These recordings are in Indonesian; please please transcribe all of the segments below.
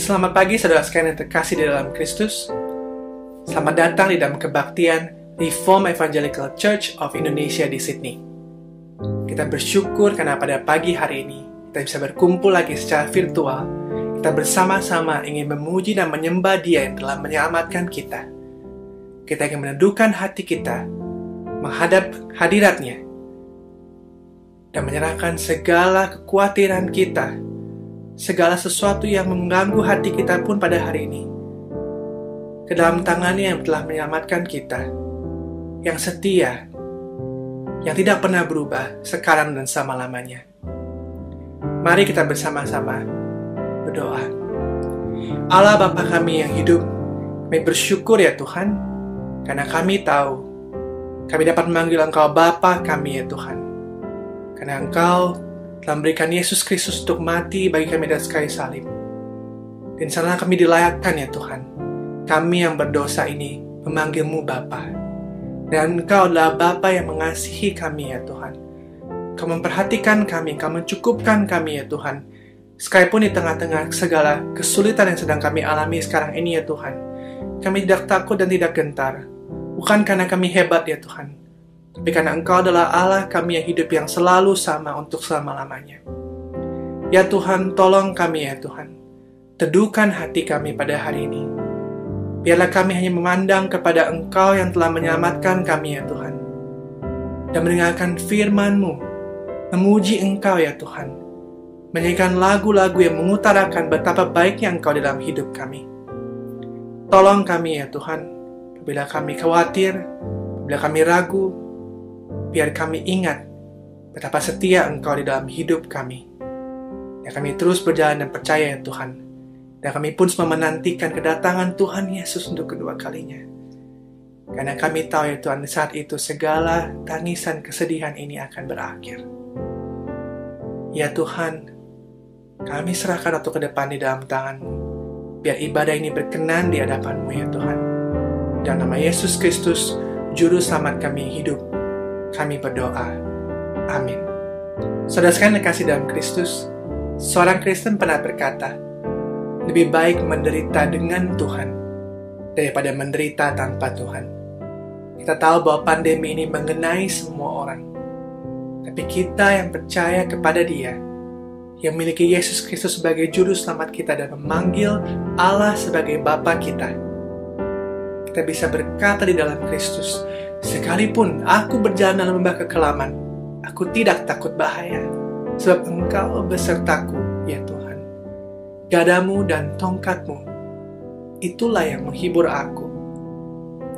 Selamat pagi saudara sekalian yang terkasih di dalam Kristus. Selamat datang di dalam kebaktian Reformed Evangelical Church of Indonesia di Sydney. Kita bersyukur karena pada pagi hari ini kita bisa berkumpul lagi secara virtual. Kita bersama-sama ingin memuji dan menyembah Dia yang telah menyelamatkan kita. Kita ingin meneduhkan hati kita menghadap hadirat-Nya dan menyerahkan segala kekhawatiran kita, segala sesuatu yang mengganggu hati kita pun pada hari ini ke dalam tangan-Nya yang telah menyelamatkan kita, yang setia, yang tidak pernah berubah sekarang dan selama-lamanya. Mari kita bersama-sama berdoa. Allah Bapa kami yang hidup, kami bersyukur ya Tuhan, karena kami tahu kami dapat memanggil Engkau Bapa kami ya Tuhan, karena Engkau telah memberikan Yesus Kristus untuk mati bagi kami di atas kayu salib. Dan sana kami dilayakkan ya Tuhan, kami yang berdosa ini memanggil-Mu Bapa. Dan Engkau adalah Bapa yang mengasihi kami ya Tuhan. Engkau memperhatikan kami, Engkau mencukupkan kami ya Tuhan. Sekalipun di tengah-tengah segala kesulitan yang sedang kami alami sekarang ini ya Tuhan, kami tidak takut dan tidak gentar. Bukan karena kami hebat ya Tuhan, tapi karena Engkau adalah Allah kami yang hidup yang selalu sama untuk selama-lamanya. Ya Tuhan, tolong kami ya Tuhan. Teduhkan hati kami pada hari ini. Biarlah kami hanya memandang kepada Engkau yang telah menyelamatkan kami ya Tuhan. Dan mendengarkan firman-Mu. Memuji Engkau ya Tuhan. Menyanyikan lagu-lagu yang mengutarakan betapa baiknya Engkau dalam hidup kami. Tolong kami ya Tuhan. Bila kami khawatir, bila kami ragu, biar kami ingat betapa setia Engkau di dalam hidup kami. Dan kami terus berjalan dan percaya ya Tuhan. Dan kami pun semua menantikan kedatangan Tuhan Yesus untuk kedua kalinya. Karena kami tahu ya Tuhan, di saat itu segala tangisan kesedihan ini akan berakhir. Ya Tuhan, kami serahkan waktu ke depan di dalam tangan-Mu. Biar ibadah ini berkenan di hadapan-Mu ya Tuhan. Dalam nama Yesus Kristus, Juru Selamat kami hidup, kami berdoa. Amin. Saudara sekalian yang kasih dalam Kristus, seorang Kristen pernah berkata, lebih baik menderita dengan Tuhan daripada menderita tanpa Tuhan. Kita tahu bahwa pandemi ini mengenai semua orang. Tapi kita yang percaya kepada Dia, yang memiliki Yesus Kristus sebagai Juru Selamat kita dan memanggil Allah sebagai Bapa kita, kita bisa berkata di dalam Kristus, sekalipun aku berjalan dalam lembah kekelaman, aku tidak takut bahaya, sebab Engkau besertaku, ya Tuhan. Gadamu dan tongkat-Mu, itulah yang menghibur aku.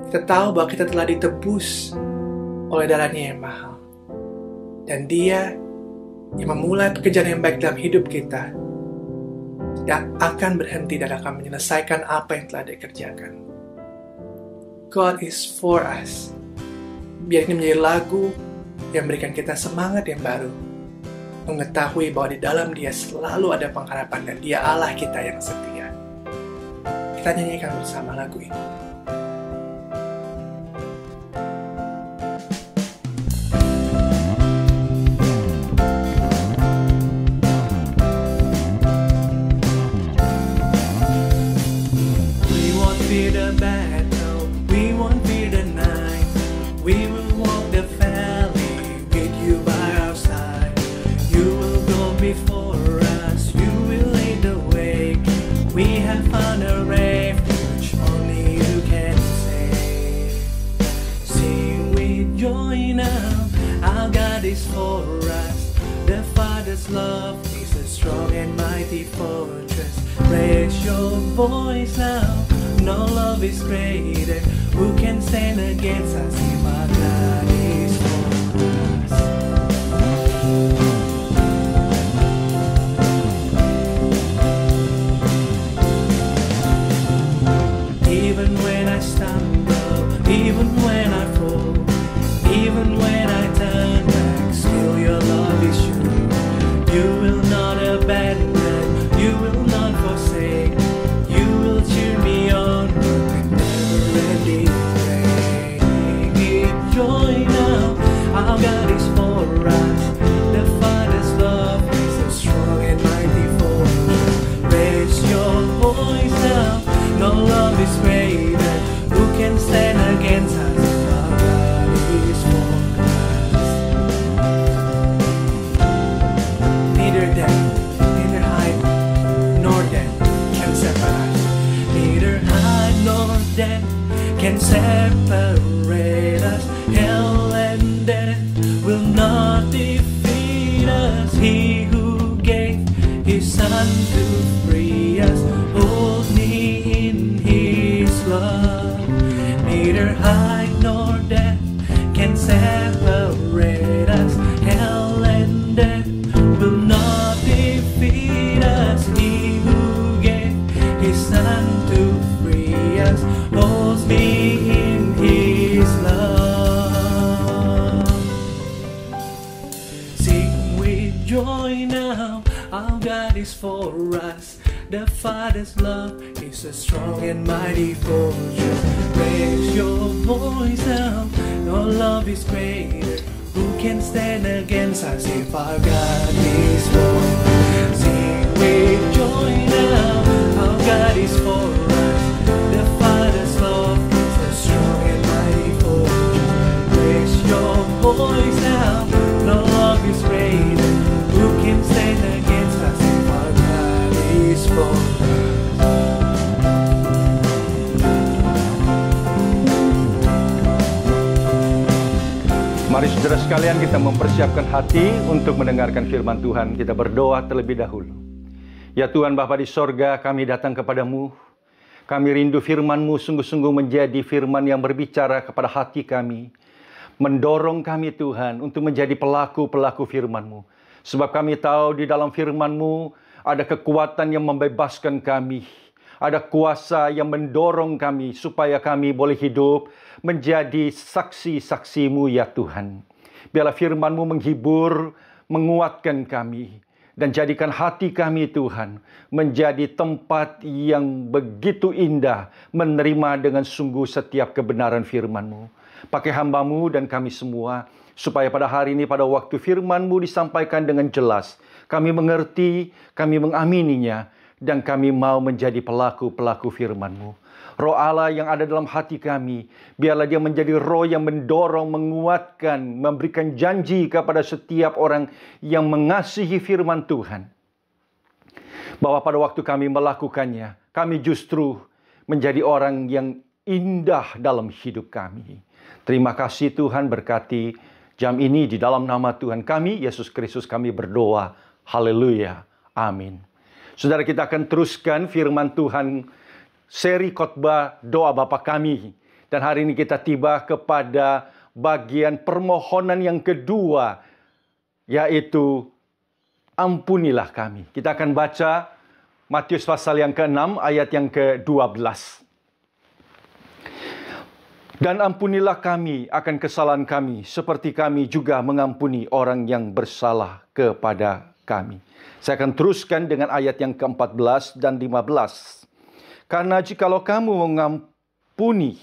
Kita tahu bahwa kita telah ditebus oleh darah-Nya yang mahal. Dan Dia yang memulai pekerjaan yang baik dalam hidup kita tidak akan berhenti dan akan menyelesaikan apa yang telah dikerjakan. God is for us. Biar ini menjadi lagu yang memberikan kita semangat yang baru, mengetahui bahwa di dalam Dia selalu ada pengharapan dan Dia Allah kita yang setia. Kita nyanyikan bersama lagu ini. We won't fear the battle, we won't fear the night. We will walk the valley with You by our side. You will go before us, You will lead the way. We have found a refuge only You can save. Sing with joy now, our God is for us. The Father's love is a strong and mighty fortress. Raise your voice now, no love is greater. Who can stand against us if our God is for us? Even when I stumble, even when I fall, even when I turn back, still Your love is sure. You will not abandon, You will not forsake. You will cheer me on with never-ending rain. Give joy now. joy now. Our God is for us. The Father's love is a strong and mighty fortress. Raise your voice now. Your love is greater. Who can stand against us if our God is for us? Sing with joy now. Our God is for us. The Father's love is a strong and mighty fortress. Raise your voice now. No love is greater. Who can stand against us if our God is for us? Mari saudara sekalian, kita mempersiapkan hati untuk mendengarkan firman Tuhan. Kita berdoa terlebih dahulu. Ya Tuhan Bapa di sorga, kami datang kepadamu. Kami rindu firman-Mu sungguh-sungguh menjadi firman yang berbicara kepada hati kami. Mendorong kami Tuhan untuk menjadi pelaku-pelaku firman-Mu. Sebab kami tahu di dalam firman-Mu ada kekuatan yang membebaskan kami. Ada kuasa yang mendorong kami supaya kami boleh hidup menjadi saksi-saksi-Mu ya Tuhan. Biarlah firman-Mu menghibur, menguatkan kami. Dan jadikan hati kami Tuhan menjadi tempat yang begitu indah menerima dengan sungguh setiap kebenaran firman-Mu. Pakai hamba-Mu dan kami semua supaya pada hari ini pada waktu firman-Mu disampaikan dengan jelas. Kami mengerti, kami mengamininya. Dan kami mau menjadi pelaku-pelaku firman-Mu. Roh Allah yang ada dalam hati kami, biarlah dia menjadi roh yang mendorong, menguatkan, memberikan janji kepada setiap orang yang mengasihi firman Tuhan. Bahwa pada waktu kami melakukannya, kami justru menjadi orang yang indah dalam hidup kami. Terima kasih Tuhan, berkati jam ini di dalam nama Tuhan kami, Yesus Kristus kami berdoa. Haleluya. Amin. Saudara, kita akan teruskan firman Tuhan seri khotbah doa Bapa kami. Dan hari ini kita tiba kepada bagian permohonan yang kedua, yaitu ampunilah kami. Kita akan baca Matius pasal yang ke-6 ayat yang ke-12. Dan ampunilah kami akan kesalahan kami, seperti kami juga mengampuni orang yang bersalah kepada kami. Saya akan teruskan dengan ayat yang ke-14 dan 15. Karena jikalau kamu mengampuni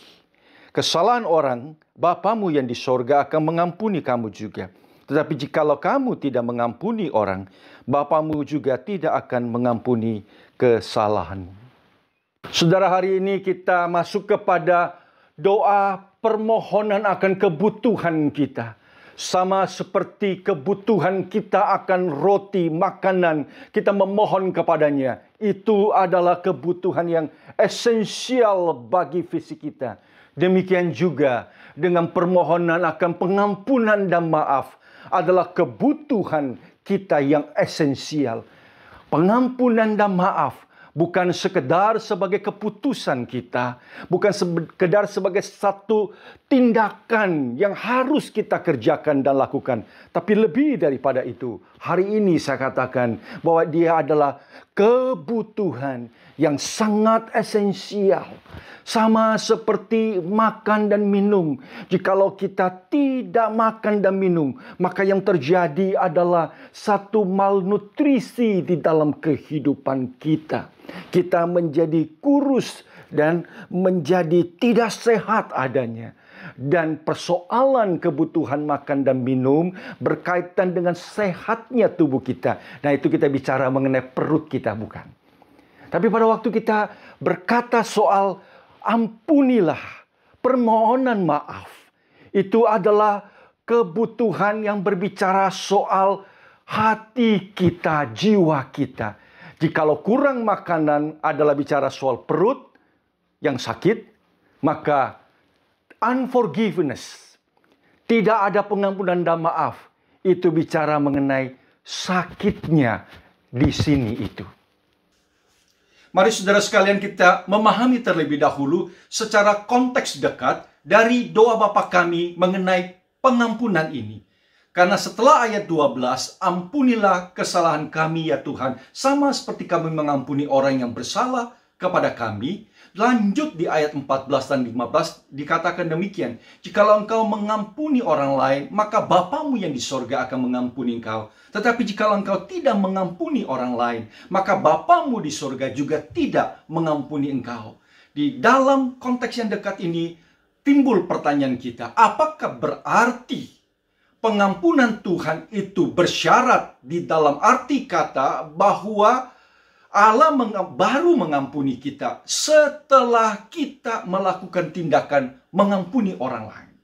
kesalahan orang, Bapamu yang di sorga akan mengampuni kamu juga. Tetapi jikalau kamu tidak mengampuni orang, Bapamu juga tidak akan mengampuni kesalahanmu. Saudara, hari ini kita masuk kepada doa permohonan akan kebutuhan kita. Sama seperti kebutuhan kita akan roti, makanan, kita memohon kepadanya. Itu adalah kebutuhan yang esensial bagi fisik kita. Demikian juga dengan permohonan akan pengampunan dan maaf adalah kebutuhan kita yang esensial. Pengampunan dan maaf bukan sekedar sebagai keputusan kita, bukan sekedar sebagai satu tindakan yang harus kita kerjakan dan lakukan. Tapi lebih daripada itu, hari ini saya katakan bahwa dia adalah kebutuhan yang sangat esensial. Sama seperti makan dan minum. Jikalau kita tidak makan dan minum, maka yang terjadi adalah satu malnutrisi di dalam kehidupan kita. Kita menjadi kurus dan menjadi tidak sehat adanya. Dan persoalan kebutuhan makan dan minum berkaitan dengan sehatnya tubuh kita. Nah, itu kita bicara mengenai perut kita, bukan? Tapi pada waktu kita berkata soal ampunilah, permohonan maaf, itu adalah kebutuhan yang berbicara soal hati kita, jiwa kita. Jikalau kurang makanan adalah bicara soal perut yang sakit, maka unforgiveness, tidak ada pengampunan dan maaf, itu bicara mengenai sakitnya di sini itu. Mari saudara sekalian kita memahami terlebih dahulu secara konteks dekat dari doa Bapa kami mengenai pengampunan ini. Karena setelah ayat 12, ampunilah kesalahan kami ya Tuhan, sama seperti kami mengampuni orang yang bersalah kepada kami. lanjut di ayat 14 dan 15 dikatakan demikian. Jikalau engkau mengampuni orang lain, maka Bapamu yang di sorga akan mengampuni engkau. Tetapi jikalau engkau tidak mengampuni orang lain, maka Bapamu di sorga juga tidak mengampuni engkau. Di dalam konteks yang dekat ini, timbul pertanyaan kita, apakah berarti pengampunan Tuhan itu bersyarat di dalam arti kata bahwa Allah baru mengampuni kita setelah kita melakukan tindakan mengampuni orang lain?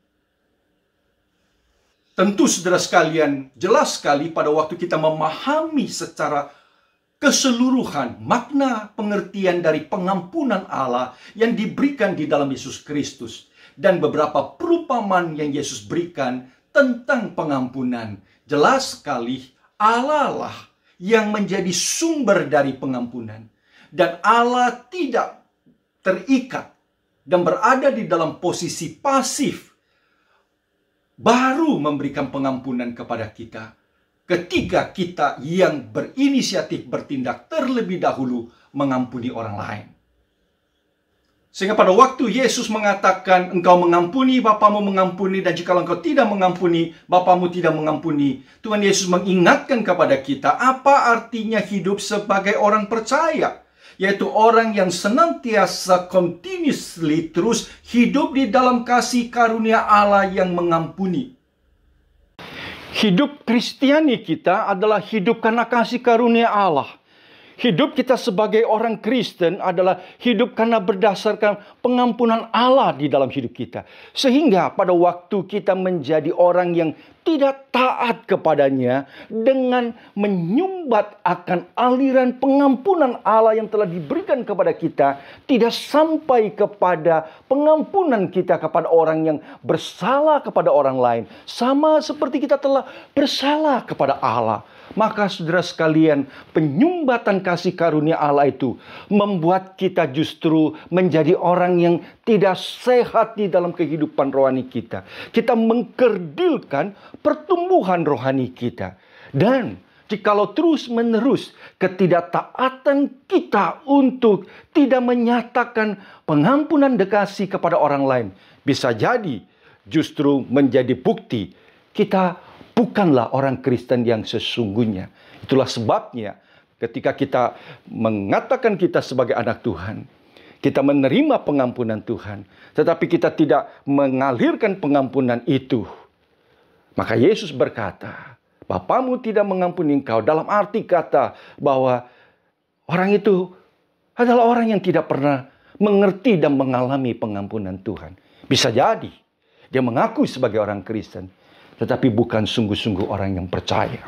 Tentu saudara sekalian, jelas sekali pada waktu kita memahami secara keseluruhan makna pengertian dari pengampunan Allah yang diberikan di dalam Yesus Kristus dan beberapa perumpamaan yang Yesus berikan tentang pengampunan. Jelas sekali Allah lah yang menjadi sumber dari pengampunan. Dan Allah tidak terikat dan berada di dalam posisi pasif baru memberikan pengampunan kepada kita ketika kita yang berinisiatif bertindak terlebih dahulu mengampuni orang lain. Sehingga pada waktu Yesus mengatakan, engkau mengampuni, Bapamu mengampuni, dan jika engkau tidak mengampuni, Bapamu tidak mengampuni. Tuhan Yesus mengingatkan kepada kita apa artinya hidup sebagai orang percaya. Yaitu orang yang senantiasa continuously terus hidup di dalam kasih karunia Allah yang mengampuni. Hidup Kristiani kita adalah hidup karena kasih karunia Allah. Hidup kita sebagai orang Kristen adalah hidup karena berdasarkan pengampunan Allah di dalam hidup kita. Sehingga pada waktu kita menjadi orang yang tidak taat kepadanya dengan menyumbat akan aliran pengampunan Allah yang telah diberikan kepada kita, tidak sampai kepada pengampunan kita kepada orang yang bersalah kepada orang lain, sama seperti kita telah bersalah kepada Allah. Maka saudara sekalian, penyumbatan kasih karunia Allah itu membuat kita justru menjadi orang yang tidak sehat di dalam kehidupan rohani kita. Kita mengkerdilkan pertumbuhan rohani kita. Dan jikalau terus-menerus ketidaktaatan kita untuk tidak menyatakan pengampunan kasih kepada orang lain, bisa jadi justru menjadi bukti kita bukanlah orang Kristen yang sesungguhnya. Itulah sebabnya ketika kita mengatakan kita sebagai anak Tuhan, kita menerima pengampunan Tuhan, tetapi kita tidak mengalirkan pengampunan itu, maka Yesus berkata, Bapamu tidak mengampuni engkau, dalam arti kata bahwa orang itu adalah orang yang tidak pernah mengerti dan mengalami pengampunan Tuhan. Bisa jadi dia mengaku sebagai orang Kristen, tetapi bukan sungguh-sungguh orang yang percaya.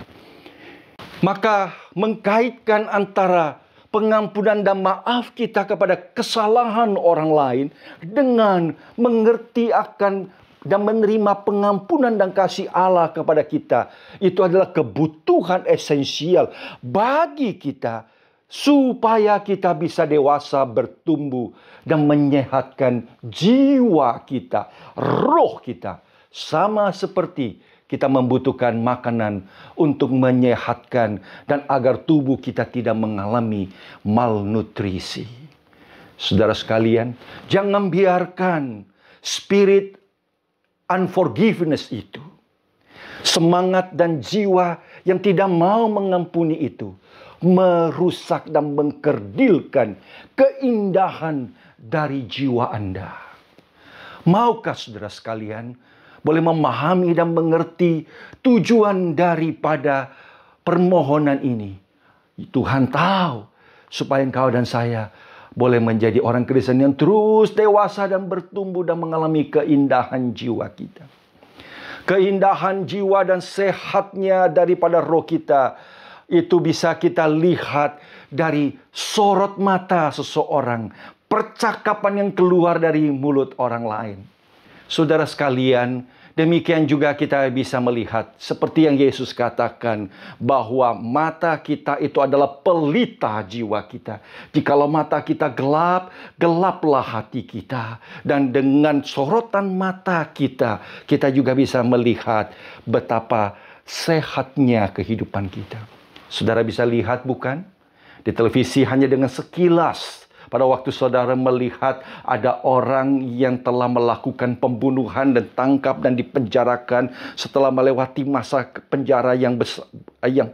Maka mengkaitkan antara pengampunan dan maaf kita kepada kesalahan orang lain dengan mengerti akan dan menerima pengampunan dan kasih Allah kepada kita, itu adalah kebutuhan esensial bagi kita supaya kita bisa dewasa, bertumbuh dan menyehatkan jiwa kita, roh kita. Sama seperti kita membutuhkan makanan untuk menyehatkan dan agar tubuh kita tidak mengalami malnutrisi. Saudara sekalian, jangan biarkan spirit unforgiveness itu, semangat dan jiwa yang tidak mau mengampuni itu, merusak dan mengkerdilkan keindahan dari jiwa Anda. Maukah saudara sekalian boleh memahami dan mengerti tujuan daripada permohonan ini? Tuhan tahu supaya engkau dan saya boleh menjadi orang Kristen yang terus dewasa dan bertumbuh dan mengalami keindahan jiwa kita. Keindahan jiwa dan sehatnya daripada roh kita itu bisa kita lihat dari sorot mata seseorang, percakapan yang keluar dari mulut orang lain. Saudara sekalian, demikian juga kita bisa melihat seperti yang Yesus katakan bahwa mata kita itu adalah pelita jiwa kita. Jikalau mata kita gelap, gelaplah hati kita. Dan dengan sorotan mata kita, kita juga bisa melihat betapa sehatnya kehidupan kita. Saudara bisa lihat bukan? Di televisi hanya dengan sekilas Pada waktu saudara melihat ada orang yang telah melakukan pembunuhan dan tangkap dan dipenjarakan setelah melewati masa penjara yang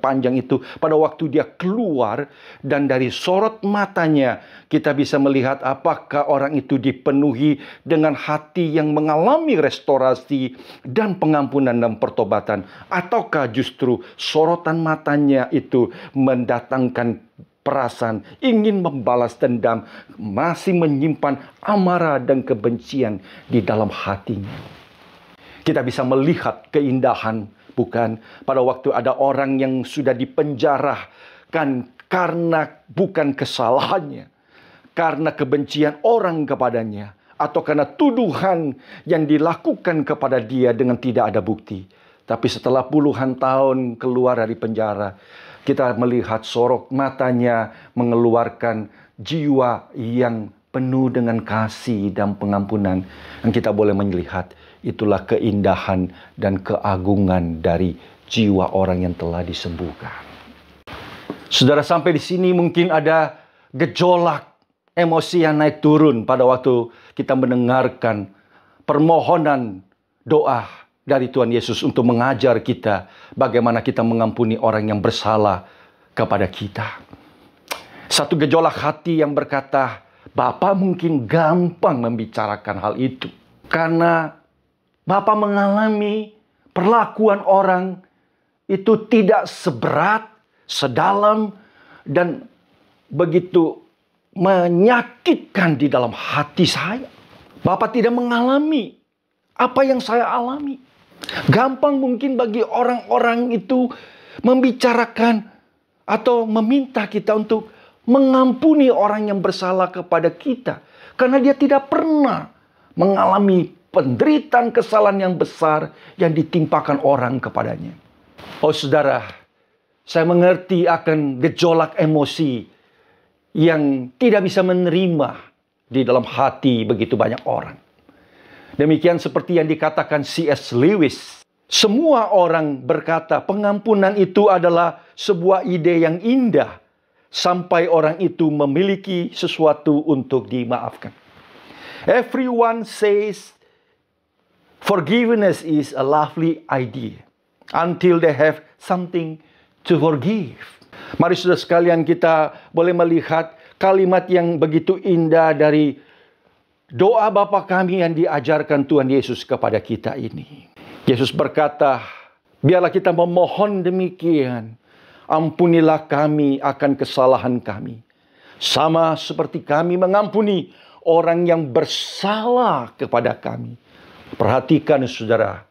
panjang itu. Pada waktu dia keluar dan dari sorot matanya kita bisa melihat apakah orang itu dipenuhi dengan hati yang mengalami restorasi dan pengampunan dan pertobatan. Ataukah justru sorotan matanya itu mendatangkan perasaan ingin membalas dendam, masih menyimpan amarah dan kebencian di dalam hatinya. Kita bisa melihat keindahan, bukan? Pada waktu ada orang yang sudah dipenjarakan karena bukan kesalahannya, karena kebencian orang kepadanya, atau karena tuduhan yang dilakukan kepada dia dengan tidak ada bukti. Tapi setelah puluhan tahun keluar dari penjara, kita melihat sorot matanya mengeluarkan jiwa yang penuh dengan kasih dan pengampunan. Yang kita boleh melihat itulah keindahan dan keagungan dari jiwa orang yang telah disembuhkan. Saudara, sampai di sini mungkin ada gejolak emosi yang naik turun pada waktu kita mendengarkan permohonan doa dari Tuhan Yesus untuk mengajar kita bagaimana kita mengampuni orang yang bersalah kepada kita. Satu gejolak hati yang berkata, Bapak mungkin gampang membicarakan hal itu. Karena Bapak mengalami perlakuan orang itu tidak seberat, sedalam, dan begitu menyakitkan di dalam hati saya. Bapak tidak mengalami apa yang saya alami. Gampang mungkin bagi orang-orang itu membicarakan atau meminta kita untuk mengampuni orang yang bersalah kepada kita. Karena dia tidak pernah mengalami penderitaan kesalahan yang besar yang ditimpakan orang kepadanya. Oh saudara, saya mengerti akan gejolak emosi yang tidak bisa menerima di dalam hati begitu banyak orang. Demikian seperti yang dikatakan C.S. Lewis. Semua orang berkata pengampunan itu adalah sebuah ide yang indah sampai orang itu memiliki sesuatu untuk dimaafkan. Everyone says forgiveness is a lovely idea until they have something to forgive. Mari saudara sekalian, kita boleh melihat kalimat yang begitu indah dari doa Bapa kami yang diajarkan Tuhan Yesus kepada kita ini. Yesus berkata, biarlah kita memohon demikian. Ampunilah kami akan kesalahan kami. Sama seperti kami mengampuni orang yang bersalah kepada kami. Perhatikan saudara.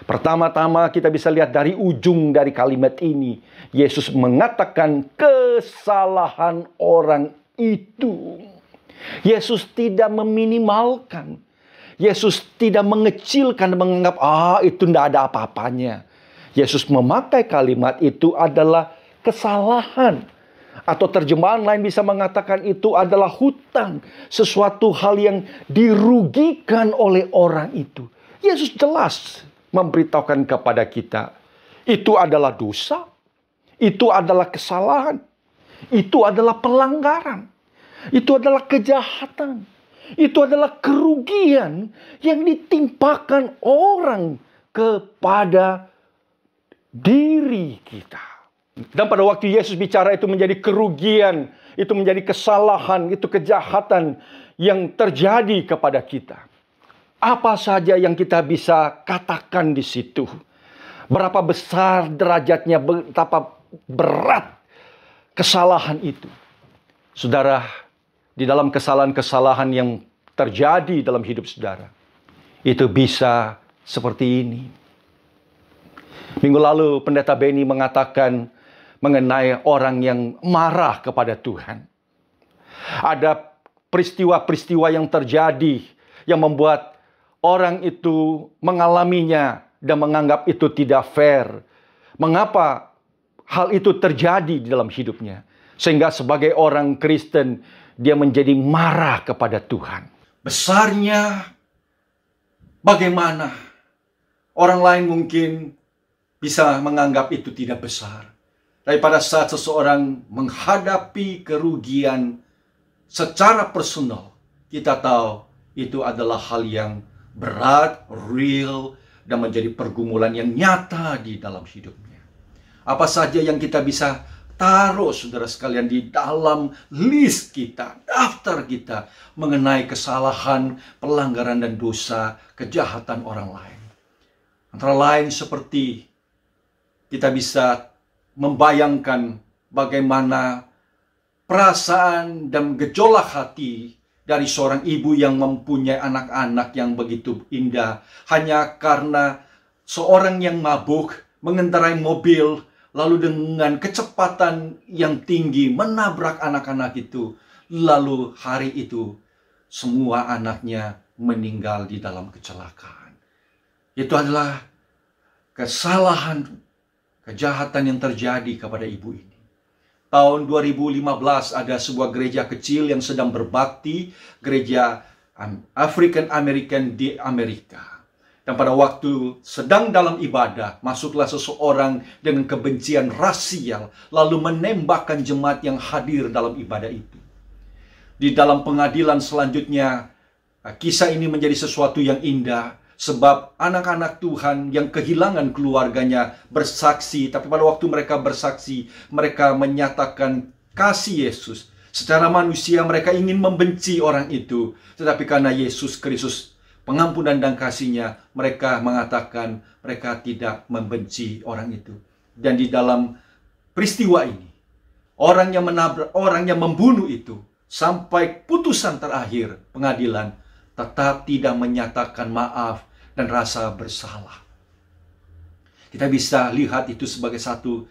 Pertama-tama kita bisa lihat dari ujung dari kalimat ini. Yesus mengatakan kesalahan orang itu. Yesus tidak meminimalkan. Yesus tidak mengecilkan dan menganggap, itu tidak ada apa-apanya. Yesus memakai kalimat itu adalah kesalahan. Atau terjemahan lain bisa mengatakan itu adalah hutang. Sesuatu hal yang dirugikan oleh orang itu. Yesus jelas memberitahukan kepada kita. Itu adalah dosa. Itu adalah kesalahan. Itu adalah pelanggaran. Itu adalah kejahatan. Itu adalah kerugian yang ditimpakan orang kepada diri kita. Dan pada waktu Yesus bicara itu menjadi kerugian, itu menjadi kesalahan, itu kejahatan yang terjadi kepada kita. Apa saja yang kita bisa katakan di situ? Berapa besar derajatnya, betapa berat kesalahan itu. Saudara, di dalam kesalahan-kesalahan yang terjadi dalam hidup saudara, itu bisa seperti ini. Minggu lalu Pendeta Benny mengatakan mengenai orang yang marah kepada Tuhan. Ada peristiwa-peristiwa yang terjadi yang membuat orang itu mengalaminya dan menganggap itu tidak fair. Mengapa hal itu terjadi di dalam hidupnya? Sehingga sebagai orang Kristen, dia menjadi marah kepada Tuhan. Besarnya bagaimana? Orang lain mungkin bisa menganggap itu tidak besar. Tapi pada saat seseorang menghadapi kerugian secara personal, kita tahu itu adalah hal yang berat, real, dan menjadi pergumulan yang nyata di dalam hidupnya. Apa saja yang kita bisa taruh, saudara sekalian, di dalam list kita, daftar kita, mengenai kesalahan, pelanggaran dan dosa, kejahatan orang lain. Antara lain seperti kita bisa membayangkan bagaimana perasaan dan gejolak hati dari seorang ibu yang mempunyai anak-anak yang begitu indah, hanya karena seorang yang mabuk mengendarai mobil, lalu dengan kecepatan yang tinggi menabrak anak-anak itu. Lalu hari itu semua anaknya meninggal di dalam kecelakaan. Itu adalah kesalahan, kejahatan yang terjadi kepada ibu ini. Tahun 2015 ada sebuah gereja kecil yang sedang berbakti, gereja African American di Amerika. Dan pada waktu sedang dalam ibadah, masuklah seseorang dengan kebencian rasial, lalu menembakkan jemaat yang hadir dalam ibadah itu. Di dalam pengadilan selanjutnya, kisah ini menjadi sesuatu yang indah, sebab anak-anak Tuhan yang kehilangan keluarganya bersaksi, tapi pada waktu mereka bersaksi, mereka menyatakan kasih Yesus. Secara manusia mereka ingin membenci orang itu, tetapi karena Yesus Kristus, pengampunan dan kasih-Nya, mereka mengatakan mereka tidak membenci orang itu. Dan di dalam peristiwa ini, orang yang menabrak, orang yang membunuh itu, sampai putusan terakhir pengadilan, tetap tidak menyatakan maaf dan rasa bersalah. Kita bisa lihat itu sebagai satu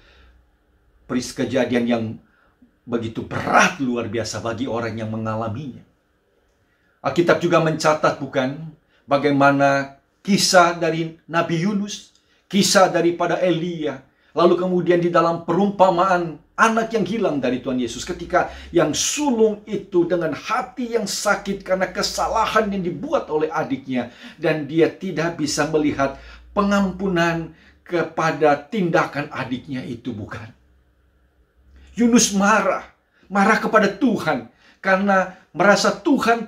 kejadian yang begitu berat, luar biasa bagi orang yang mengalaminya. Alkitab juga mencatat, bukan, bagaimana kisah dari Nabi Yunus, kisah daripada Elia, lalu kemudian di dalam perumpamaan anak yang hilang dari Tuhan Yesus, ketika yang sulung itu dengan hati yang sakit karena kesalahan yang dibuat oleh adiknya, dan dia tidak bisa melihat pengampunan kepada tindakan adiknya itu, bukan. Yunus marah kepada Tuhan karena merasa Tuhan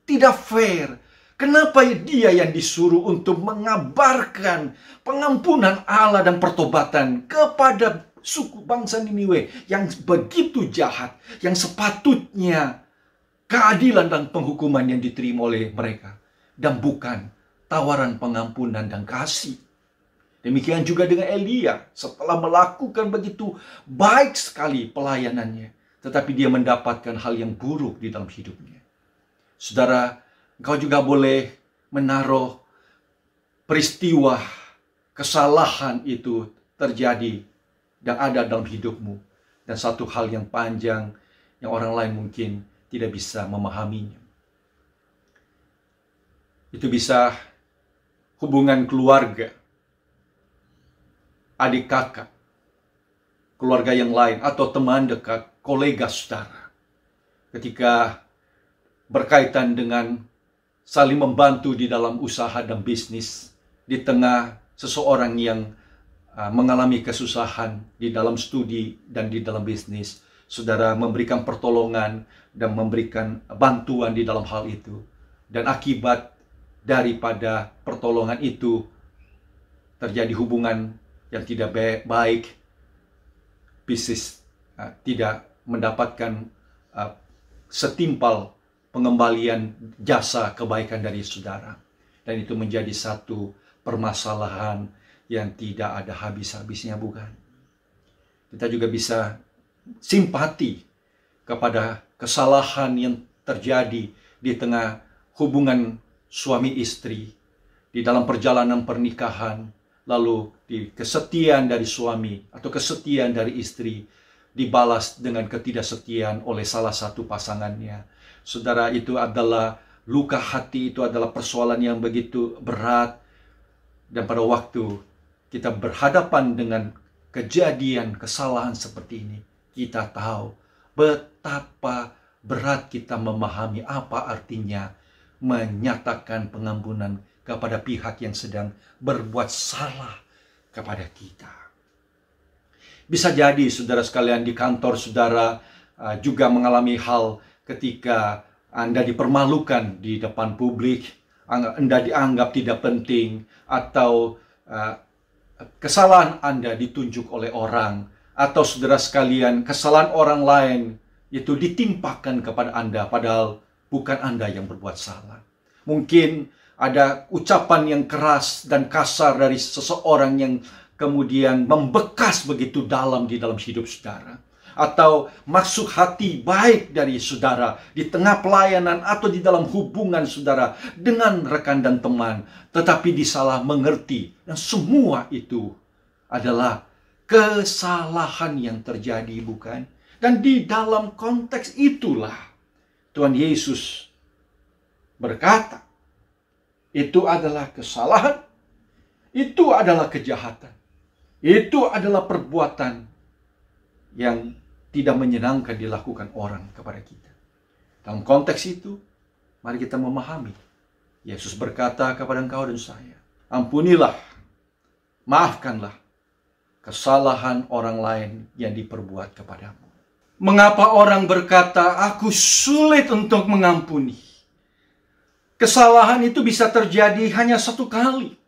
tidak fair. Kenapa dia yang disuruh untuk mengabarkan pengampunan Allah dan pertobatan kepada suku bangsa Niniwe yang begitu jahat, yang sepatutnya keadilan dan penghukuman yang diterima oleh mereka, dan bukan tawaran pengampunan dan kasih. Demikian juga dengan Elia, setelah melakukan begitu baik sekali pelayanannya, tetapi dia mendapatkan hal yang buruk di dalam hidupnya. Saudara, engkau juga boleh menaruh peristiwa kesalahan itu terjadi dan ada dalam hidupmu, dan satu hal yang panjang yang orang lain mungkin tidak bisa memahaminya. Itu bisa hubungan keluarga, adik kakak, keluarga yang lain, atau teman dekat, kolega saudara. Ketika berkaitan dengan saling membantu di dalam usaha dan bisnis, di tengah seseorang yang mengalami kesusahan di dalam studi dan di dalam bisnis, saudara memberikan pertolongan dan memberikan bantuan di dalam hal itu. Dan akibat daripada pertolongan itu terjadi hubungan yang tidak baik, bisnis tidak mendapatkan setimpal pengembalian jasa kebaikan dari saudara. Dan itu menjadi satu permasalahan yang tidak ada habis-habisnya, bukan? Kita juga bisa simpati kepada kesalahan yang terjadi di tengah hubungan suami istri, di dalam perjalanan pernikahan, lalu di kesetiaan dari suami atau kesetiaan dari istri dibalas dengan ketidaksetiaan oleh salah satu pasangannya. Saudara, itu adalah luka hati, itu adalah persoalan yang begitu berat. Dan pada waktu kita berhadapan dengan kejadian kesalahan seperti ini, kita tahu betapa berat kita memahami apa artinya menyatakan pengampunan kepada pihak yang sedang berbuat salah kepada kita. Bisa jadi saudara sekalian di kantor saudara juga mengalami hal ketika Anda dipermalukan di depan publik, Anda dianggap tidak penting, atau kesalahan Anda ditunjuk oleh orang, atau saudara sekalian, kesalahan orang lain itu ditimpakan kepada Anda, padahal bukan Anda yang berbuat salah. Mungkin ada ucapan yang keras dan kasar dari seseorang yang kemudian membekas begitu dalam di dalam hidup saudara. Atau masuk hati baik dari saudara di tengah pelayanan atau di dalam hubungan saudara dengan rekan dan teman, tetapi disalah mengerti. Dan semua itu adalah kesalahan yang terjadi, bukan? Dan di dalam konteks itulah Tuhan Yesus berkata, itu adalah kesalahan, itu adalah kejahatan, itu adalah perbuatan yang tidak menyenangkan dilakukan orang kepada kita. Dalam konteks itu, mari kita memahami. Yesus berkata kepada engkau dan saya, ampunilah, maafkanlah kesalahan orang lain yang diperbuat kepadamu. Mengapa orang berkata, aku sulit untuk mengampuni? Kesalahan itu bisa terjadi hanya satu kali.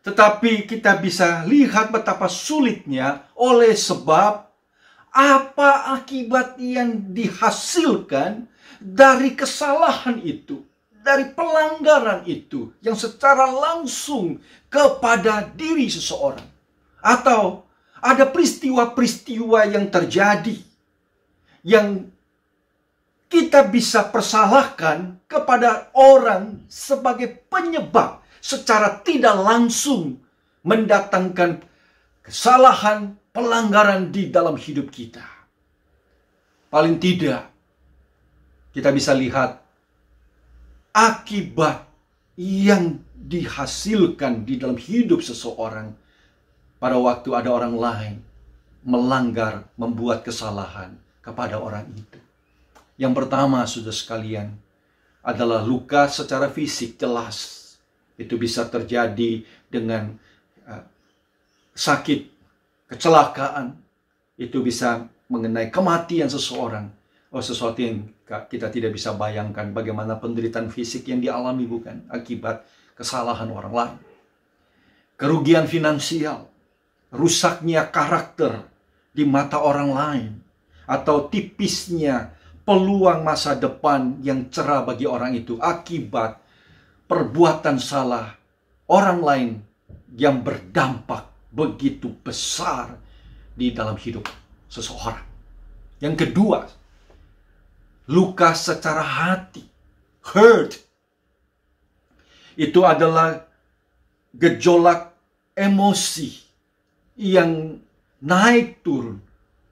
Tetapi kita bisa lihat betapa sulitnya oleh sebab apa akibat yang dihasilkan dari kesalahan itu, dari pelanggaran itu, yang secara langsung kepada diri seseorang. Atau ada peristiwa-peristiwa yang terjadi, yang kita bisa persalahkan kepada orang sebagai penyebab secara tidak langsung mendatangkan kesalahan, pelanggaran di dalam hidup kita. Paling tidak, kita bisa lihat akibat yang dihasilkan di dalam hidup seseorang pada waktu ada orang lain melanggar, membuat kesalahan kepada orang itu. Yang pertama, saudara sekalian, adalah luka secara fisik jelas. Itu bisa terjadi dengan sakit, kecelakaan. Itu bisa mengenai kematian seseorang. Sesuatu yang kita tidak bisa bayangkan bagaimana penderitaan fisik yang dialami, bukan? Akibat kesalahan orang lain. Kerugian finansial, rusaknya karakter di mata orang lain, atau tipisnya peluang masa depan yang cerah bagi orang itu akibat perbuatan salah orang lain yang berdampak begitu besar di dalam hidup seseorang. Yang kedua, luka secara hati, hurt. Itu adalah gejolak emosi yang naik turun.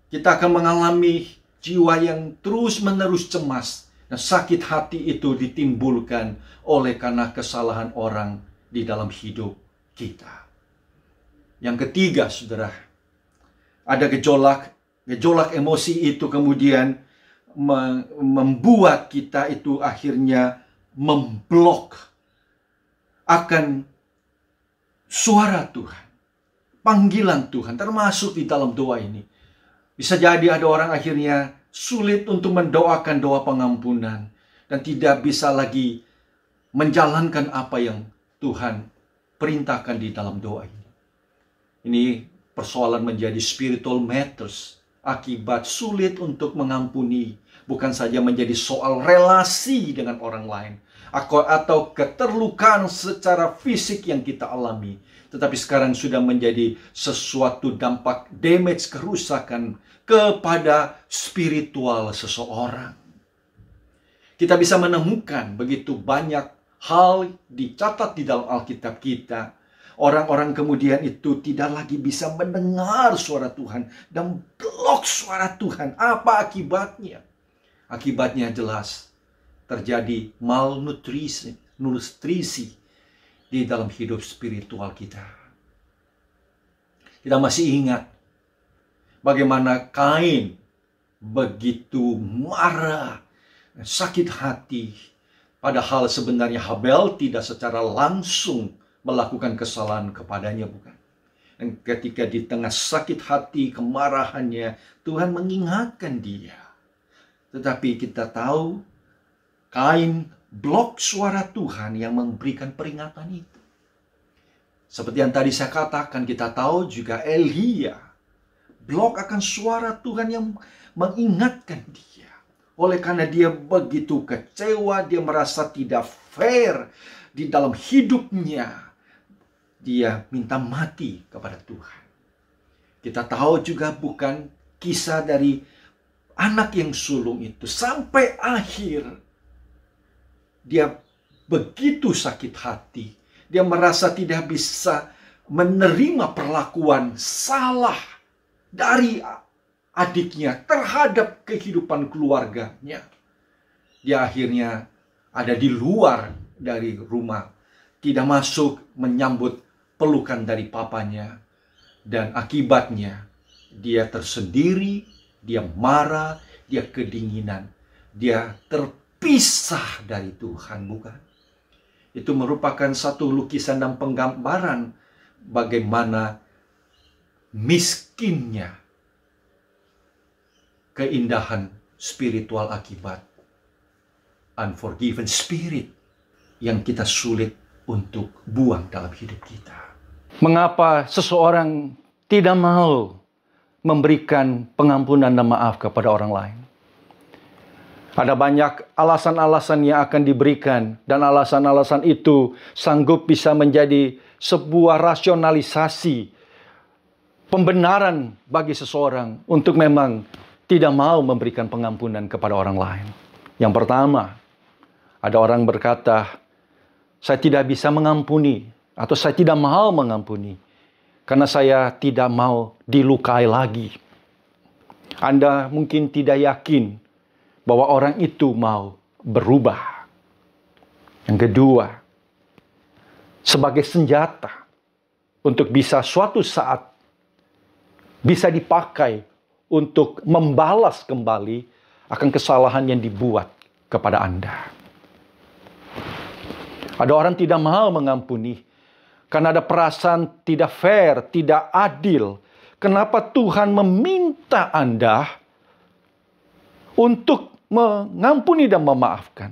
Kita akan mengalami jiwa yang terus-menerus cemas. Dan sakit hati itu ditimbulkan oleh karena kesalahan orang di dalam hidup kita. Yang ketiga, saudara, ada gejolak emosi itu kemudian membuat kita itu akhirnya memblok akan suara Tuhan, panggilan Tuhan, termasuk di dalam doa ini. Bisa jadi ada orang akhirnya sulit untuk mendoakan doa pengampunan dan tidak bisa lagi menjalankan apa yang Tuhan perintahkan di dalam doa ini. Ini persoalan menjadi spiritual matters akibat sulit untuk mengampuni, bukan saja menjadi soal relasi dengan orang lain atau keterlukaan secara fisik yang kita alami, tetapi sekarang sudah menjadi sesuatu dampak damage, kerusakan kepada spiritual seseorang. Kita bisa menemukan begitu banyak hal dicatat di dalam Alkitab kita. Orang-orang kemudian itu tidak lagi bisa mendengar suara Tuhan dan blok suara Tuhan. Apa akibatnya? Akibatnya jelas terjadi malnutrisi di dalam hidup spiritual kita. Kita masih ingat bagaimana Kain begitu marah, sakit hati, padahal sebenarnya Habel tidak secara langsung melakukan kesalahan kepadanya, bukan? Dan ketika di tengah sakit hati, kemarahannya, Tuhan mengingatkan dia. Tetapi kita tahu Kain blok suara Tuhan yang memberikan peringatan itu. Seperti yang tadi saya katakan, kita tahu juga Elia blok akan suara Tuhan yang mengingatkan dia. Oleh karena dia begitu kecewa, dia merasa tidak fair di dalam hidupnya, dia minta mati kepada Tuhan. Kita tahu juga bukan kisah dari anak yang sulung itu. Sampai akhir, dia begitu sakit hati. Dia merasa tidak bisa menerima perlakuan salah dari adiknya terhadap kehidupan keluarganya. Dia akhirnya ada di luar dari rumah, tidak masuk menyambut pelukan dari papanya. Dan akibatnya dia tersendiri, dia marah, dia kedinginan, dia terpisah dari Tuhan, bukan? Itu merupakan satu lukisan dan penggambaran bagaimana miskinnya keindahan spiritual akibat unforgiven spirit yang kita sulit untuk buang dalam hidup kita. Mengapa seseorang tidak mau memberikan pengampunan dan maaf kepada orang lain? Ada banyak alasan-alasan yang akan diberikan, dan alasan-alasan itu sanggup bisa menjadi sebuah rasionalisasi pembenaran bagi seseorang untuk memang tidak mau memberikan pengampunan kepada orang lain. Yang pertama, ada orang berkata, saya tidak bisa mengampuni, atau saya tidak mau mengampuni, karena saya tidak mau dilukai lagi. Anda mungkin tidak yakin bahwa orang itu mau berubah. Yang kedua, sebagai senjata untuk bisa suatu saat bisa dipakai untuk membalas kembali akan kesalahan yang dibuat kepada Anda. Ada orang tidak mau mengampuni karena ada perasaan tidak fair, tidak adil. Kenapa Tuhan meminta Anda untuk mengampuni dan memaafkan?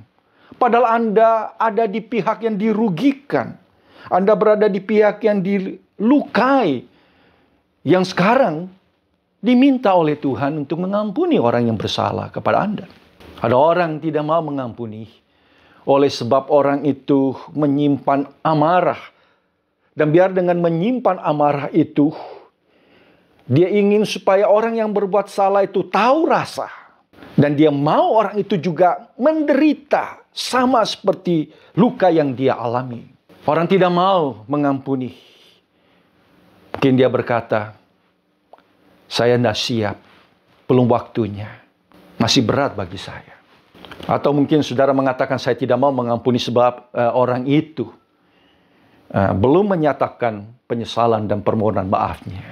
Padahal Anda ada di pihak yang dirugikan. Anda berada di pihak yang dilukai. Yang sekarang diminta oleh Tuhan untuk mengampuni orang yang bersalah kepada Anda. Ada orang tidak mau mengampuni oleh sebab orang itu menyimpan amarah. Dan biar dengan menyimpan amarah itu, dia ingin supaya orang yang berbuat salah itu tahu rasa. Dan dia mau orang itu juga menderita sama seperti luka yang dia alami. Orang tidak mau mengampuni. Mungkin dia berkata, saya tidak siap, belum waktunya, masih berat bagi saya. Atau mungkin saudara mengatakan, saya tidak mau mengampuni sebab orang itu belum menyatakan penyesalan dan permohonan maafnya.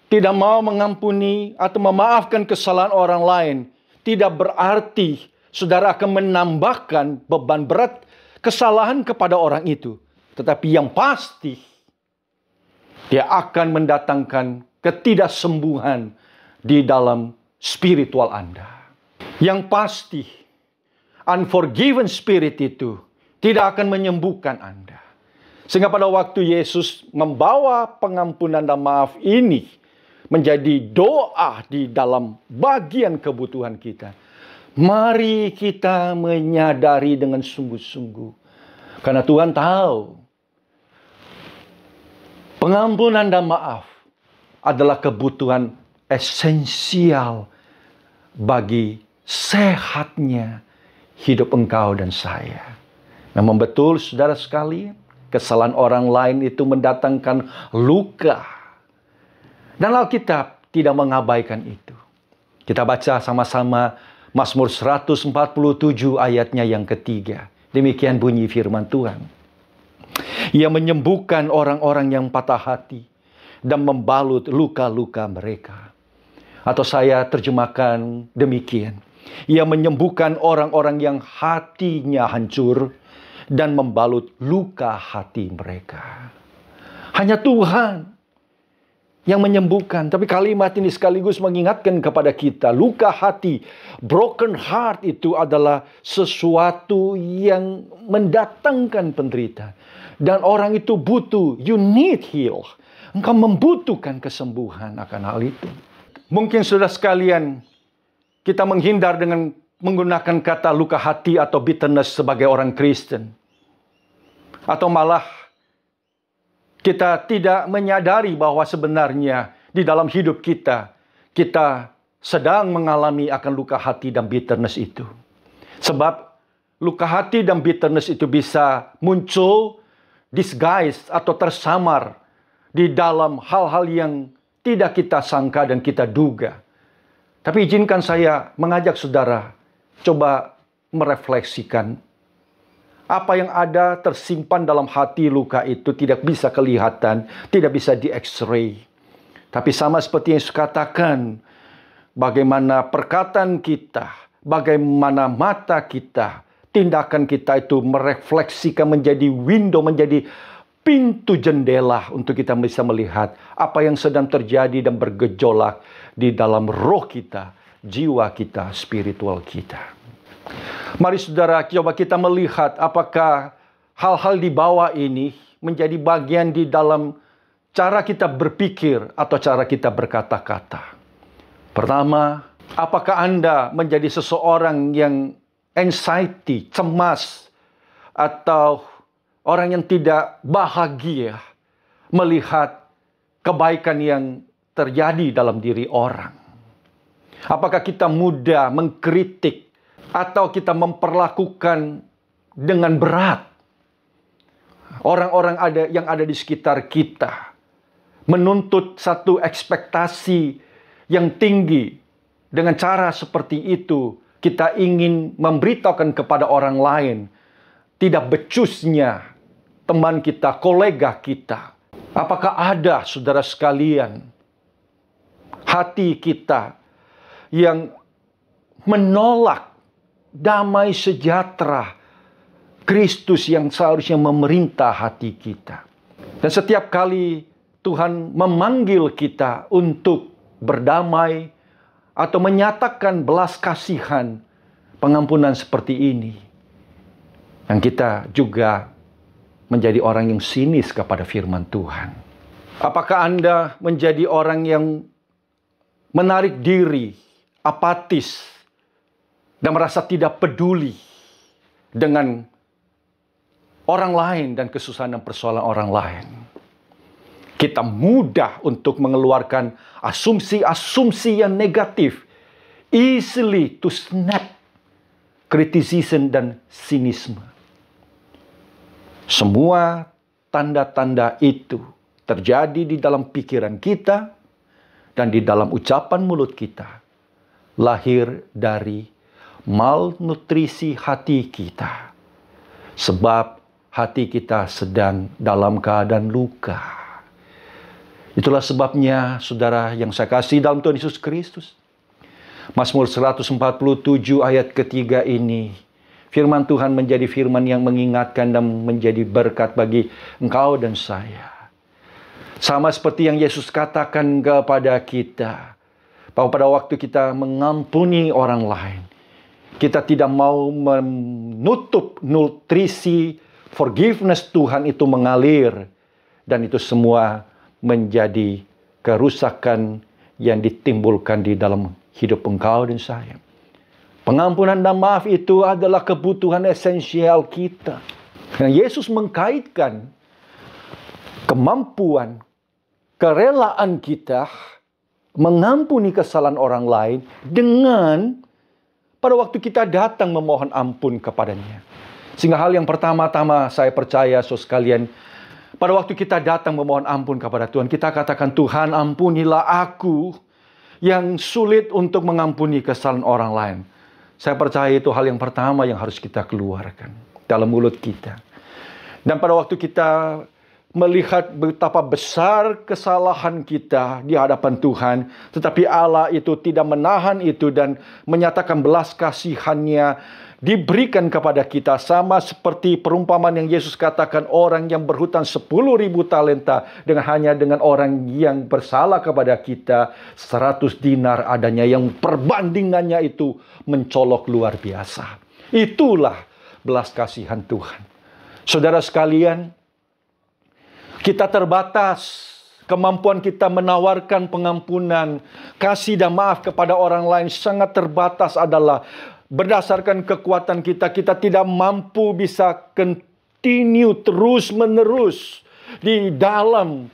Tidak mau mengampuni atau memaafkan kesalahan orang lain tidak berarti saudara akan menambahkan beban berat kesalahan kepada orang itu. Tetapi yang pasti, dia akan mendatangkan ketidaksembuhan di dalam spiritual Anda. Yang pasti, unforgiven spirit itu tidak akan menyembuhkan Anda. Sehingga pada waktu Yesus membawa pengampunan dan maaf ini menjadi doa di dalam bagian kebutuhan kita. Mari kita menyadari dengan sungguh-sungguh. Karena Tuhan tahu pengampunan dan maaf adalah kebutuhan esensial bagi sehatnya hidup engkau dan saya. Memang betul saudara sekalian, kesalahan orang lain itu mendatangkan luka. Dan Alkitab tidak mengabaikan itu. Kita baca sama-sama Mazmur 147 ayatnya yang ketiga. Demikian bunyi firman Tuhan. Ia menyembuhkan orang-orang yang patah hati dan membalut luka-luka mereka. Atau saya terjemahkan demikian. Ia menyembuhkan orang-orang yang hatinya hancur dan membalut luka hati mereka. Hanya Tuhan yang menyembuhkan. Tapi kalimat ini sekaligus mengingatkan kepada kita, luka hati, broken heart itu adalah sesuatu yang mendatangkan penderitaan. Dan orang itu butuh, you need heal. Engkau membutuhkan kesembuhan akan hal itu. Mungkin sudah sekalian, kita menghindar dengan menggunakan kata luka hati atau bitterness sebagai orang Kristen. Atau malah kita tidak menyadari bahwa sebenarnya di dalam hidup kita sedang mengalami akan luka hati dan bitterness itu. Sebab luka hati dan bitterness itu bisa muncul, disguise atau tersamar di dalam hal-hal yang tidak kita sangka dan kita duga. Tapi izinkan saya mengajak saudara coba merefleksikan apa yang ada tersimpan dalam hati luka itu tidak bisa kelihatan, tidak bisa di X-ray. Tapi sama seperti yang Yesus katakan, bagaimana perkataan kita, bagaimana mata kita, tindakan kita itu merefleksikan menjadi window, menjadi pintu jendela untuk kita bisa melihat apa yang sedang terjadi dan bergejolak di dalam roh kita, jiwa kita, spiritual kita. Mari saudara, coba kita melihat apakah hal-hal di bawah ini menjadi bagian di dalam cara kita berpikir atau cara kita berkata-kata. Pertama, apakah Anda menjadi seseorang yang anxiety, cemas, atau orang yang tidak bahagia melihat kebaikan yang terjadi dalam diri orang? Apakah kita mudah mengkritik atau kita memperlakukan dengan berat orang-orang yang ada di sekitar kita? Menuntut satu ekspektasi yang tinggi. Dengan cara seperti itu, kita ingin memberitahukan kepada orang lain tidak becusnya teman kita, kolega kita. Apakah ada, saudara sekalian, hati kita yang menolak damai sejahtera Kristus yang seharusnya memerintah hati kita? Dan setiap kali Tuhan memanggil kita untuk berdamai atau menyatakan belas kasihan, pengampunan seperti ini, yang kita juga menjadi orang yang sinis kepada firman Tuhan. Apakah Anda menjadi orang yang menarik diri, apatis, dan merasa tidak peduli dengan orang lain dan kesusahan dan persoalan orang lain? Kita mudah untuk mengeluarkan asumsi-asumsi yang negatif, easily to snap criticism dan sinisme. Semua tanda-tanda itu terjadi di dalam pikiran kita dan di dalam ucapan mulut kita, lahir dari malnutrisi hati kita. Sebab hati kita sedang dalam keadaan luka. Itulah sebabnya, saudara yang saya kasih dalam Tuhan Yesus Kristus, Mazmur 147 ayat ketiga ini, firman Tuhan menjadi firman yang mengingatkan dan menjadi berkat bagi engkau dan saya. Sama seperti yang Yesus katakan kepada kita, bahwa pada waktu kita mengampuni orang lain, kita tidak mau menutup nutrisi forgiveness Tuhan itu mengalir, dan itu semua menjadi kerusakan yang ditimbulkan di dalam hidup engkau dan saya. Pengampunan dan maaf itu adalah kebutuhan esensial kita. Karena Yesus mengkaitkan kemampuan, kerelaan kita mengampuni kesalahan orang lain dengan pada waktu kita datang memohon ampun kepadanya. Sehingga hal yang pertama-tama saya percaya, saudara sekalian, pada waktu kita datang memohon ampun kepada Tuhan, kita katakan, Tuhan ampunilah aku yang sulit untuk mengampuni kesalahan orang lain. Saya percaya itu hal yang pertama yang harus kita keluarkan dalam mulut kita. Dan pada waktu kita melihat betapa besar kesalahan kita di hadapan Tuhan, tetapi Allah itu tidak menahan itu dan menyatakan belas kasihannya diberikan kepada kita, sama seperti perumpamaan yang Yesus katakan, orang yang berhutang 10.000 talenta dengan orang yang bersalah kepada kita 100 dinar adanya, yang perbandingannya itu mencolok luar biasa. Itulah belas kasihan Tuhan. Saudara sekalian, kita terbatas. Kemampuan kita menawarkan pengampunan, kasih dan maaf kepada orang lain sangat terbatas adalah berdasarkan kekuatan kita. Kita tidak mampu bisa continue terus-menerus di dalam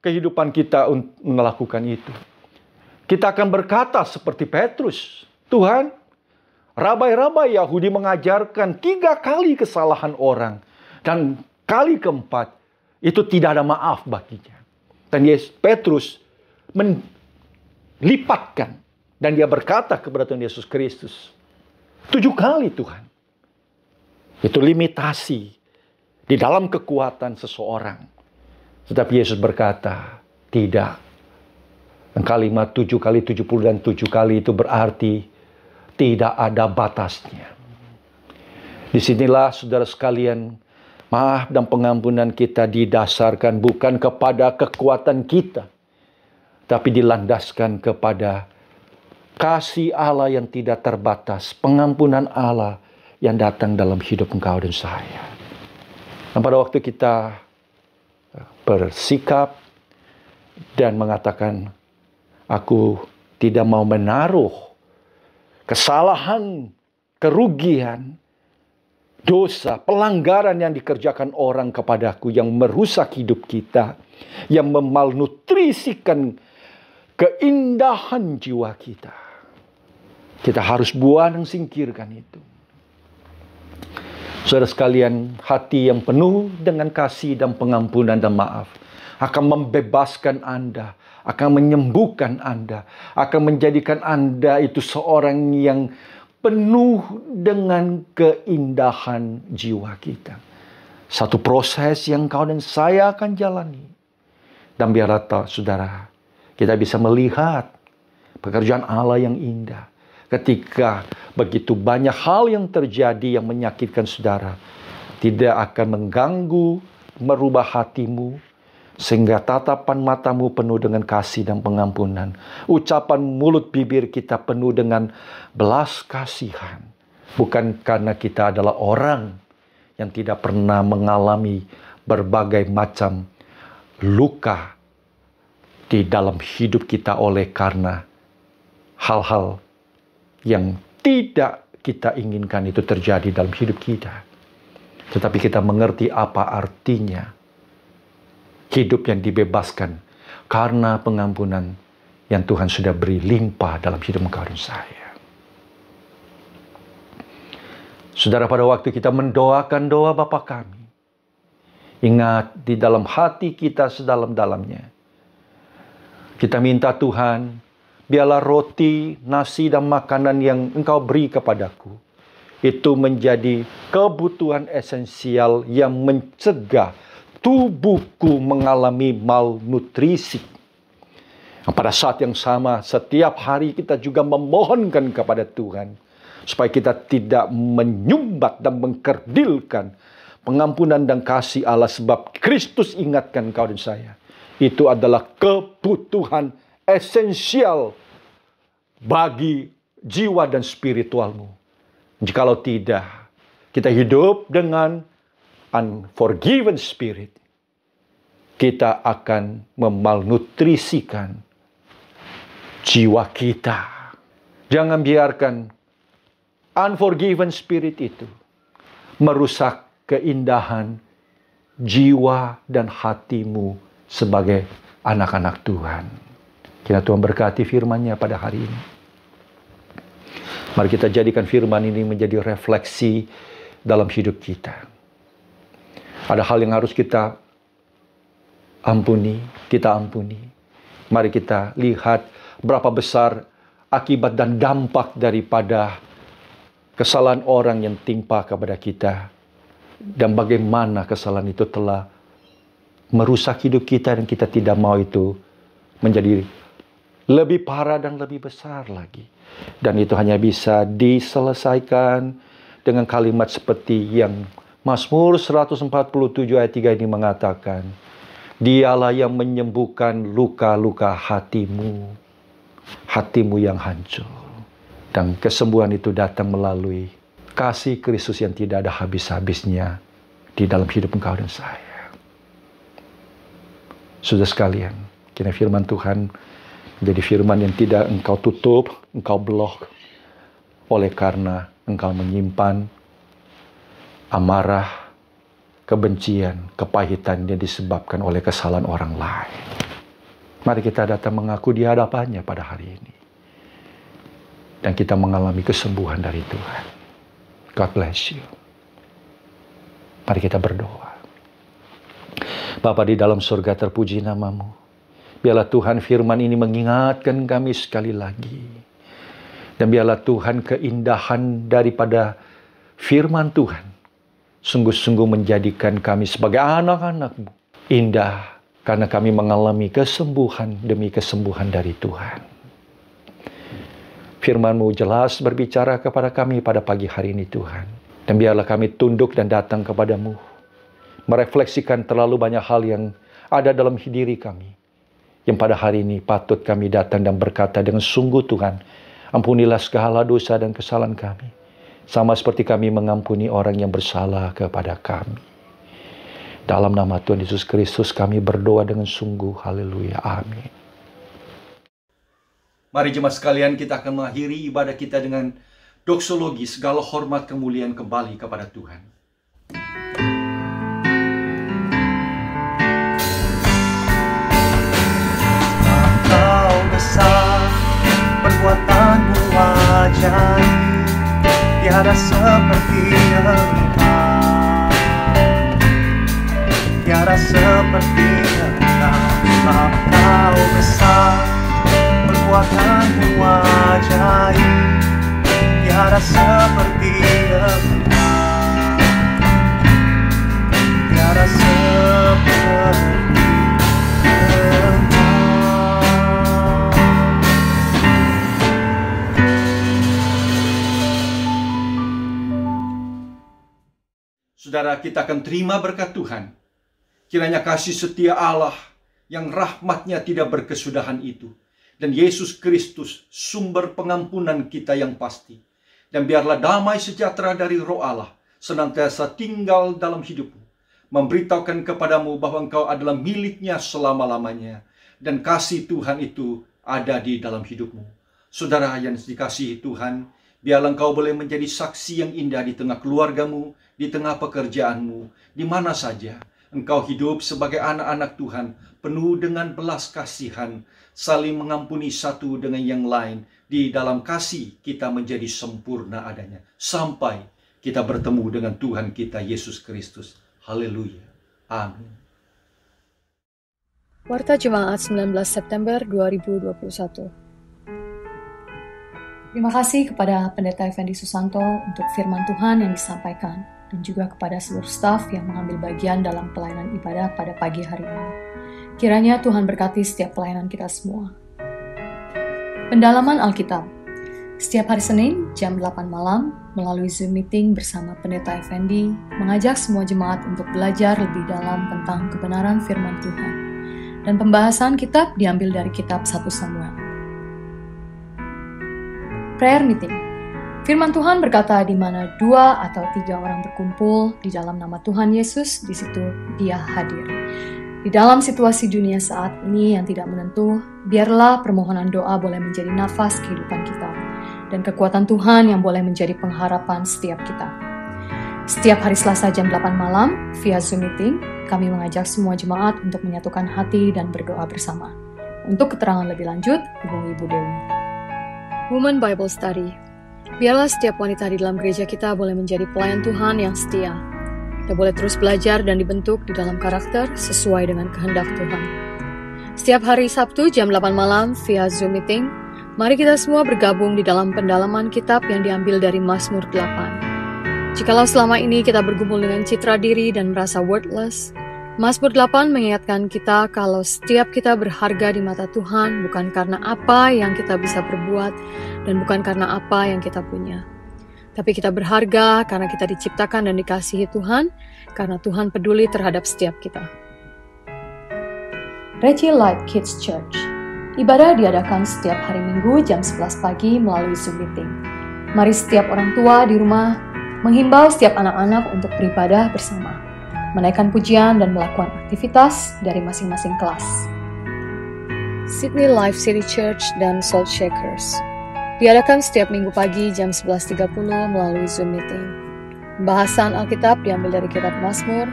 kehidupan kita untuk melakukan itu. Kita akan berkata seperti Petrus, Tuhan, rabai-rabai Yahudi mengajarkan 3 kali kesalahan orang, dan kali keempat itu tidak ada maaf baginya. Dan Petrus melipatkan dan dia berkata kepada Tuhan Yesus Kristus, 7 kali Tuhan. Itu limitasi di dalam kekuatan seseorang. Tetapi Yesus berkata, tidak. Dan kalimat 7 kali 70 dan 7 kali itu berarti tidak ada batasnya. Disinilah saudara sekalian, maaf dan pengampunan kita didasarkan bukan kepada kekuatan kita, tapi dilandaskan kepada kasih Allah yang tidak terbatas, pengampunan Allah yang datang dalam hidup engkau dan saya. Dan pada waktu kita bersikap dan mengatakan, aku tidak mau menaruh kesalahan, kerugian, dosa, pelanggaran yang dikerjakan orang kepadaku yang merusak hidup kita, yang memalnutrisikan keindahan jiwa kita. Kita harus buang dan singkirkan itu. Saudara sekalian, hati yang penuh dengan kasih dan pengampunan dan maaf akan membebaskan Anda, akan menyembuhkan Anda, akan menjadikan Anda itu seorang yang penuh dengan keindahan jiwa kita. Satu proses yang kau dan saya akan jalani. Dan biarlah saudara, kita bisa melihat pekerjaan Allah yang indah. Ketika begitu banyak hal yang terjadi yang menyakitkan saudara, tidak akan mengganggu, merubah hatimu, sehingga tatapan matamu penuh dengan kasih dan pengampunan. Ucapan mulut bibir kita penuh dengan belas kasihan. Bukan karena kita adalah orang yang tidak pernah mengalami berbagai macam luka di dalam hidup kita oleh karena hal-hal yang tidak kita inginkan itu terjadi dalam hidup kita. Tetapi kita mengerti apa artinya hidup yang dibebaskan karena pengampunan yang Tuhan sudah beri limpah dalam hidup engkau dan saya. Saudara, pada waktu kita mendoakan doa Bapa kami, ingat di dalam hati kita sedalam-dalamnya, kita minta Tuhan, biarlah roti, nasi, dan makanan yang Engkau beri kepadaku itu menjadi kebutuhan esensial yang mencegah tubuhku mengalami malnutrisi. Pada saat yang sama, setiap hari kita juga memohonkan kepada Tuhan supaya kita tidak menyumbat dan mengkerdilkan pengampunan dan kasih Allah, sebab Kristus ingatkan kau dan saya. Itu adalah kebutuhan esensial bagi jiwa dan spiritualmu. Jikalau tidak, kita hidup dengan unforgiven spirit, kita akan memalnutrisikan jiwa kita. Jangan biarkan unforgiven spirit itu merusak keindahan jiwa dan hatimu sebagai anak-anak Tuhan. Kiranya Tuhan berkati firman-Nya pada hari ini. Mari kita jadikan firman ini menjadi refleksi dalam hidup kita. Ada hal yang harus kita ampuni. Mari kita lihat berapa besar akibat dan dampak daripada kesalahan orang yang timpa kepada kita. Dan bagaimana kesalahan itu telah merusak hidup kita dan kita tidak mau itu menjadi lebih parah dan lebih besar lagi. Dan itu hanya bisa diselesaikan dengan kalimat seperti yang Mazmur 147 ayat 3 ini mengatakan, Dialah yang menyembuhkan luka-luka hatimu, hatimu yang hancur. Dan kesembuhan itu datang melalui kasih Kristus yang tidak ada habis-habisnya di dalam hidup engkau dan saya. Saudara sekalian, kiranya firman Tuhan menjadi firman yang tidak engkau tutup, engkau blok, oleh karena engkau menyimpan amarah, kebencian, kepahitan yang disebabkan oleh kesalahan orang lain. Mari kita datang mengaku di hadapannya pada hari ini. Dan kita mengalami kesembuhan dari Tuhan. God bless you. Mari kita berdoa. Bapa di dalam surga, terpuji namamu. Biarlah Tuhan firman ini mengingatkan kami sekali lagi. Dan biarlah Tuhan keindahan daripada firman Tuhan sungguh-sungguh menjadikan kami sebagai anak-anak-Mu indah, karena kami mengalami kesembuhan demi kesembuhan dari Tuhan. Firman-Mu jelas berbicara kepada kami pada pagi hari ini Tuhan. Dan biarlah kami tunduk dan datang kepadamu, merefleksikan terlalu banyak hal yang ada dalam diri kami, yang pada hari ini patut kami datang dan berkata dengan sungguh, Tuhan, ampunilah segala dosa dan kesalahan kami, sama seperti kami mengampuni orang yang bersalah kepada kami. Dalam nama Tuhan Yesus Kristus kami berdoa dengan sungguh. Haleluya. Amin. Mari jemaat sekalian, kita akan mengakhiri ibadah kita dengan doksologi. Segala hormat kemuliaan kembali kepada Tuhan. Engkau besar, perbuatanmu ajaib, tiada seperti Engkau, tiada seperti Engkau. Engkau besar, perbuatanmu ajaib, tiada seperti Engkau, tiada seperti Engkau. Saudara, kita akan terima berkat Tuhan. Kiranya kasih setia Allah yang rahmatnya tidak berkesudahan itu, dan Yesus Kristus sumber pengampunan kita yang pasti, dan biarlah damai sejahtera dari Roh Allah senantiasa tinggal dalam hidupmu, memberitahukan kepadamu bahwa engkau adalah miliknya selama-lamanya, dan kasih Tuhan itu ada di dalam hidupmu. Saudara yang dikasihi Tuhan, biarlah engkau boleh menjadi saksi yang indah di tengah keluargamu, di tengah pekerjaanmu, di mana saja engkau hidup sebagai anak-anak Tuhan, penuh dengan belas kasihan, saling mengampuni satu dengan yang lain. Di dalam kasih kita menjadi sempurna adanya, sampai kita bertemu dengan Tuhan kita Yesus Kristus. Haleluya. Amin. Warta Jemaat 19 September 2021. Terima kasih kepada Pendeta Effendi Susanto untuk firman Tuhan yang disampaikan, dan juga kepada seluruh staf yang mengambil bagian dalam pelayanan ibadah pada pagi hari ini. Kiranya Tuhan berkati setiap pelayanan kita semua. Pendalaman Alkitab. Setiap hari Senin jam 8 malam melalui Zoom meeting bersama Pendeta Effendi mengajak semua jemaat untuk belajar lebih dalam tentang kebenaran firman Tuhan. Dan pembahasan kitab diambil dari kitab 1 Samuel. Prayer meeting. Firman Tuhan berkata, di mana 2 atau 3 orang berkumpul di dalam nama Tuhan Yesus, di situ Dia hadir. Di dalam situasi dunia saat ini yang tidak menentu, biarlah permohonan doa boleh menjadi nafas kehidupan kita, dan kekuatan Tuhan yang boleh menjadi pengharapan setiap kita. Setiap hari Selasa jam 8 malam, via Zoom meeting, kami mengajak semua jemaat untuk menyatukan hati dan berdoa bersama. Untuk keterangan lebih lanjut, hubungi Ibu Dewi. Women Bible Study. Biarlah setiap wanita di dalam gereja kita boleh menjadi pelayan Tuhan yang setia. Kita boleh terus belajar dan dibentuk di dalam karakter sesuai dengan kehendak Tuhan. Setiap hari Sabtu jam 8 malam via Zoom meeting, mari kita semua bergabung di dalam pendalaman kitab yang diambil dari Mazmur 8. Jikalau selama ini kita bergumul dengan citra diri dan merasa worthless, Mazmur 8 mengingatkan kita kalau setiap kita berharga di mata Tuhan bukan karena apa yang kita bisa berbuat dan bukan karena apa yang kita punya. Tapi kita berharga karena kita diciptakan dan dikasihi Tuhan, karena Tuhan peduli terhadap setiap kita. Reci Light Kids Church. Ibadah diadakan setiap hari Minggu jam 11 pagi melalui Zoom Meeting. Mari setiap orang tua di rumah menghimbau setiap anak-anak untuk beribadah bersama, menaikkan pujian dan melakukan aktivitas dari masing-masing kelas. Sydney Life City Church dan Salt Shakers diadakan setiap Minggu pagi jam 11.30 melalui Zoom Meeting. Pembahasan Alkitab diambil dari kitab Mazmur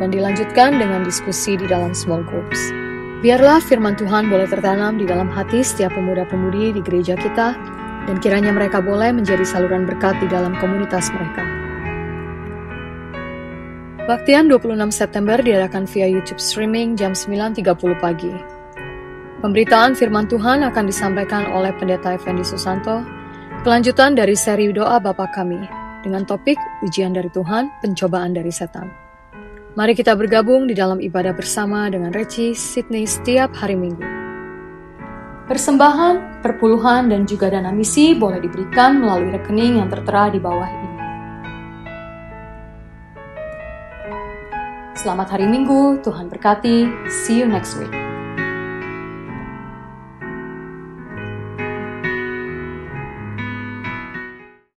dan dilanjutkan dengan diskusi di dalam small groups. Biarlah firman Tuhan boleh tertanam di dalam hati setiap pemuda-pemudi di gereja kita, dan kiranya mereka boleh menjadi saluran berkat di dalam komunitas mereka. Baktian 26 September diadakan via YouTube streaming jam 9.30 pagi. Pemberitaan firman Tuhan akan disampaikan oleh Pendeta Effendi Susanto, kelanjutan dari seri Doa Bapa Kami, dengan topik Ujian dari Tuhan, Pencobaan dari Setan. Mari kita bergabung di dalam ibadah bersama dengan Reci Sydney setiap hari Minggu. Persembahan, perpuluhan, dan juga dana misi boleh diberikan melalui rekening yang tertera di bawah ini. Selamat hari Minggu, Tuhan berkati. See you next week.